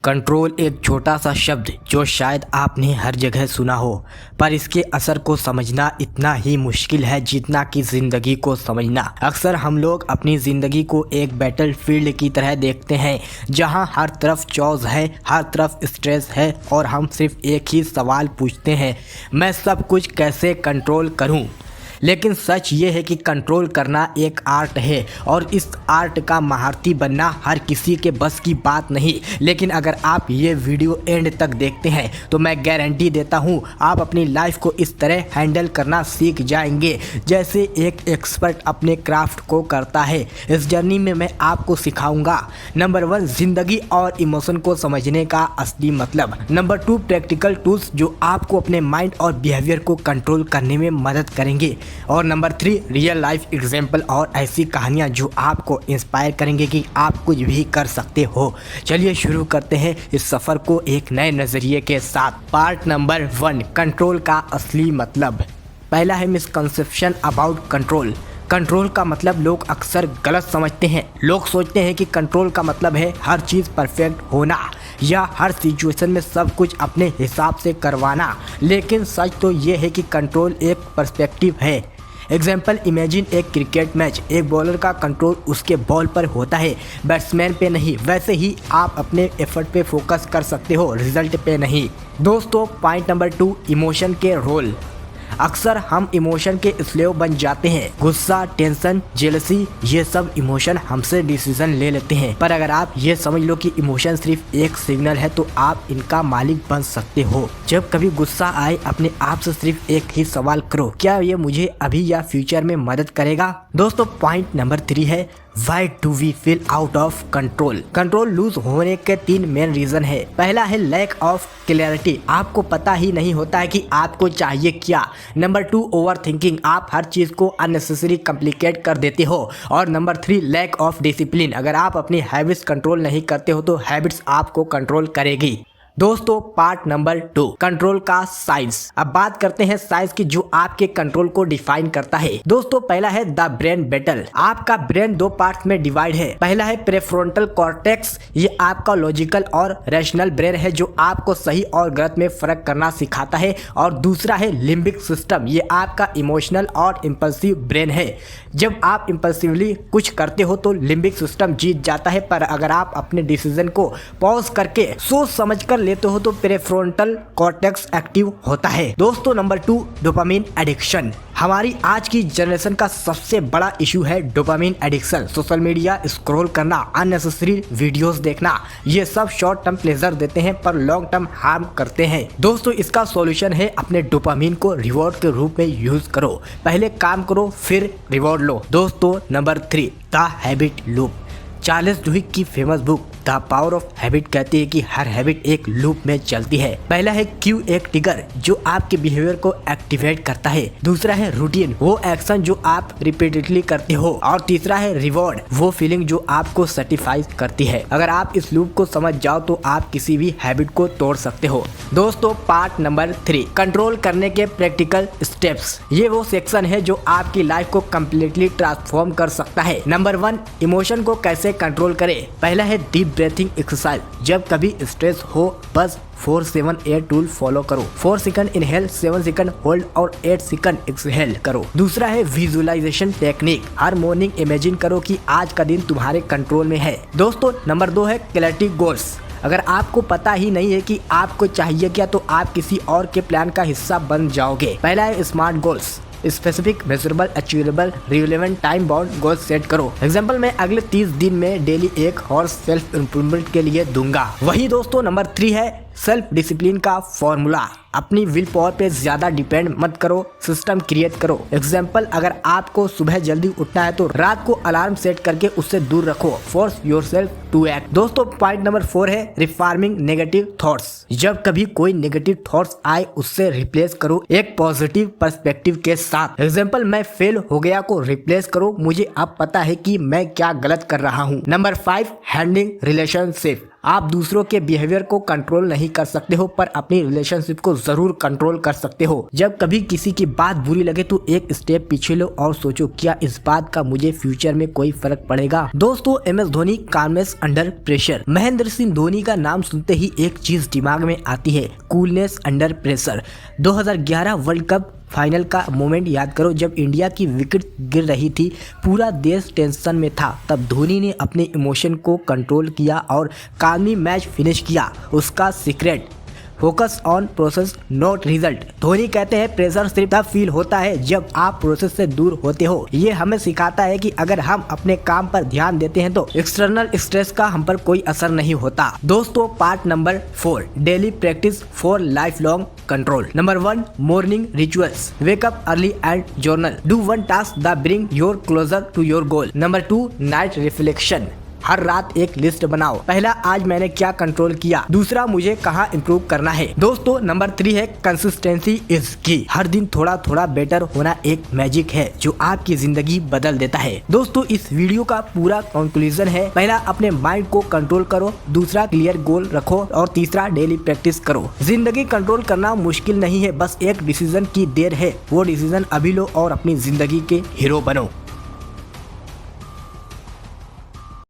Control एक छोटा सा शब्द जो शायद आपने हर जगह सुना हो, पर इसके असर को समझना इतना ही मुश्किल है जितना कि ज़िंदगी को समझना। अक्सर हम लोग अपनी ज़िंदगी को एक बैटल फील्ड की तरह देखते हैं जहां हर तरफ चॉइस है, हर तरफ स्ट्रेस है और हम सिर्फ एक ही सवाल पूछते हैं, मैं सब कुछ कैसे कंट्रोल करूं? लेकिन सच ये है कि कंट्रोल करना एक आर्ट है और इस आर्ट का महारथी बनना हर किसी के बस की बात नहीं। लेकिन अगर आप ये वीडियो एंड तक देखते हैं तो मैं गारंटी देता हूँ आप अपनी लाइफ को इस तरह हैंडल करना सीख जाएंगे जैसे एक एक्सपर्ट अपने क्राफ्ट को करता है। इस जर्नी में मैं आपको सिखाऊंगा नंबर 1 जिंदगी और इमोशन को समझने का असली मतलब, नंबर 2 प्रैक्टिकल टूल्स जो आपको अपने माइंड और बिहेवियर को कंट्रोल करने में मदद करेंगे, और नंबर 3 रियल लाइफ एग्जाम्पल और ऐसी कहानियां जो आपको इंस्पायर करेंगे कि आप कुछ भी कर सकते हो। चलिए शुरू करते हैं इस सफ़र को एक नए नज़रिए के साथ। पार्ट नंबर 1 कंट्रोल का असली मतलब। पहला है मिसकंसेप्शन अबाउट कंट्रोल। कंट्रोल का मतलब लोग अक्सर गलत समझते हैं। लोग सोचते हैं कि कंट्रोल का मतलब है हर चीज़ परफेक्ट होना या हर सिचुएशन में सब कुछ अपने हिसाब से करवाना, लेकिन सच तो ये है कि कंट्रोल एक पर्सपेक्टिव है। एग्जाम्पल, इमेजिन एक क्रिकेट मैच, एक बॉलर का कंट्रोल उसके बॉल पर होता है, बैट्समैन पे नहीं। वैसे ही आप अपने एफर्ट पे फोकस कर सकते हो, रिजल्ट पे नहीं। दोस्तों पॉइंट नंबर 2 इमोशन के रोल। अक्सर हम इमोशन के स्लेव बन जाते हैं। गुस्सा, टेंशन, जेलसी, ये सब इमोशन हमसे डिसीजन ले लेते हैं। पर अगर आप ये समझ लो कि इमोशन सिर्फ एक सिग्नल है तो आप इनका मालिक बन सकते हो। जब कभी गुस्सा आए अपने आप से सिर्फ एक ही सवाल करो, क्या ये मुझे अभी या फ्यूचर में मदद करेगा? दोस्तों पॉइंट नंबर 3 है Why do we feel out of control? Control lose होने के 3 मेन रीजन है। पहला है लैक ऑफ क्लैरिटी, आपको पता ही नहीं होता है कि आपको चाहिए क्या। नंबर 2 ओवर थिंकिंग, आप हर चीज को अननेसेसरी कॉम्प्लिकेट कर देते हो। और नंबर 3 लैक ऑफ डिसिप्लिन, अगर आप अपनी हैबिट्स कंट्रोल नहीं करते हो तो हैबिट्स आपको कंट्रोल करेगी। दोस्तों पार्ट नंबर 2 कंट्रोल का साइंस। अब बात करते हैं साइंस की जो आपके कंट्रोल को डिफाइन करता है। दोस्तों पहला है द ब्रेन बैटल। आपका ब्रेन 2 पार्ट्स में डिवाइड है। पहला है प्रेफ्रोंटल कॉर्टेक्स, ये आपका लॉजिकल और रैशनल ब्रेन है जो आपको सही और गलत में फर्क करना सिखाता है। और दूसरा है लिम्बिक सिस्टम, ये आपका इमोशनल और इम्पल्सिव ब्रेन है। जब आप इम्पल्सिवली कुछ करते हो तो लिम्बिक सिस्टम जीत जाता है, पर अगर आप अपने डिसीजन को पॉज करके सोच समझ कर लेते हो तो प्रेफ्रोंटल कॉर्टेक्स एक्टिव होता है। दोस्तों नंबर 2 डोपामिन एडिक्शन। हमारी आज की जनरेशन का सबसे बड़ा इशू है dopamine addiction. Social media scroll करना, अननेसेसरी वीडियोस देखना, ये सब शॉर्ट टर्म प्लेजर देते हैं पर लॉन्ग टर्म हार्म करते हैं। दोस्तों इसका सॉल्यूशन है अपने डोपामिन को रिवॉर्ड के रूप में यूज करो। पहले काम करो फिर रिवॉर्ड लो। दोस्तों number 3 the habit loop. Charles Duhigg की famous book the power of habit कहती है कि हर हैबिट एक लूप में चलती है। पहला है क्यू, एक ट्रिगर जो आपके बिहेवियर को एक्टिवेट करता है। दूसरा है रूटीन, वो एक्शन जो आप रिपीटेडली करते हो। और तीसरा है रिवॉर्ड, वो फीलिंग जो आपको सेटिस्फाई करती है। अगर आप इस लूप को समझ जाओ तो आप किसी भी हैबिट को तोड़ सकते हो। दोस्तों पार्ट नंबर 3 कंट्रोल करने के प्रैक्टिकल स्टेप्स। ये वो सेक्शन है जो आपकी लाइफ को कम्प्लीटली ट्रांसफॉर्म कर सकता है। नंबर 1 इमोशन को कैसे कंट्रोल करें। पहला है डीप ब्रीथिंग एक्सरसाइज। जब कभी स्ट्रेस हो बस 4-7-8 रूल फॉलो करो। 4 सेकंड इनहेल, 7 सेकंड होल्ड और 8 सेकंड एक्सहेल करो। दूसरा है विजुअलाइजेशन टेक्निक। हर मॉर्निंग इमेजिन करो कि आज का दिन तुम्हारे कंट्रोल में है। दोस्तों नंबर 2 है क्लैरिटी गोल्स। अगर आपको पता ही नहीं है कि आपको चाहिए क्या तो आप किसी और के प्लान का हिस्सा बन जाओगे। पहला है smart goals, specific, measurable, achievable, relevant, time bound goal set करो। एग्जांपल, मैं अगले 30 दिन में डेली 1 हॉर्स सेल्फ इम्प्रूवमेंट के लिए दूंगा। वही दोस्तों नंबर 3 है सेल्फ डिसिप्लिन का फॉर्मूला। अपनी विल पावर पे ज्यादा डिपेंड मत करो, सिस्टम क्रिएट करो। एग्जाम्पल, अगर आपको सुबह जल्दी उठना है तो रात को अलार्म सेट करके उससे दूर रखो। Force yourself to act. दोस्तों पॉइंट नंबर 4 है रिफार्मिंग नेगेटिव थॉट्स। जब कभी कोई नेगेटिव थॉट्स आए उससे रिप्लेस करो एक पॉजिटिव पर्सपेक्टिव के साथ। एग्जाम्पल, मैं फेल हो गया को रिप्लेस करो मुझे अब पता है कि मैं क्या गलत कर रहा हूँ। Number 5 handling relationship. आप दूसरों के बिहेवियर को कंट्रोल नहीं कर सकते हो, पर अपनी रिलेशनशिप को जरूर कंट्रोल कर सकते हो। जब कभी किसी की बात बुरी लगे तो एक स्टेप पीछे लो और सोचो, क्या इस बात का मुझे फ्यूचर में कोई फर्क पड़ेगा। दोस्तों, MS Dhoni, calmness under pressure. Mahendra Singh Dhoni का नाम सुनते ही एक चीज दिमाग में आती है, coolness under pressure. 2011 world cup final का मोमेंट याद करो, जब इंडिया की विकेट गिर रही थी, पूरा देश टेंशन में था। तब धोनी ने अपने इमोशन को कंट्रोल किया और काल्मी मैच फिनिश किया। उसका secret, focus on process not result. Dhoni कहते हैं, प्रेशर सिर्फ तब फील होता है जब आप प्रोसेस से दूर होते हो। ये हमें सिखाता है कि अगर हम अपने काम पर ध्यान देते हैं तो एक्सटर्नल स्ट्रेस का हम पर कोई असर नहीं होता। दोस्तों, part number 4, daily practice for life long control. Number 1, morning rituals. Wake up early and journal. Do one task that bring your closer to your goal. Number 2, night reflection. हर रात एक लिस्ट बनाओ। पहला, आज मैंने क्या कंट्रोल किया। दूसरा, मुझे कहाँ इम्प्रूव करना है। दोस्तों, नंबर 3 है, कंसिस्टेंसी इज की। हर दिन थोड़ा थोड़ा बेटर होना एक मैजिक है जो आपकी जिंदगी बदल देता है। दोस्तों, इस वीडियो का पूरा कंक्लूजन है, पहला, अपने माइंड को कंट्रोल करो। दूसरा, क्लियर गोल रखो। और तीसरा, डेली प्रैक्टिस करो। जिंदगी कंट्रोल करना मुश्किल नहीं है, बस एक डिसीजन की देर है। वो डिसीजन अभी लो और अपनी जिंदगी के हीरो बनो।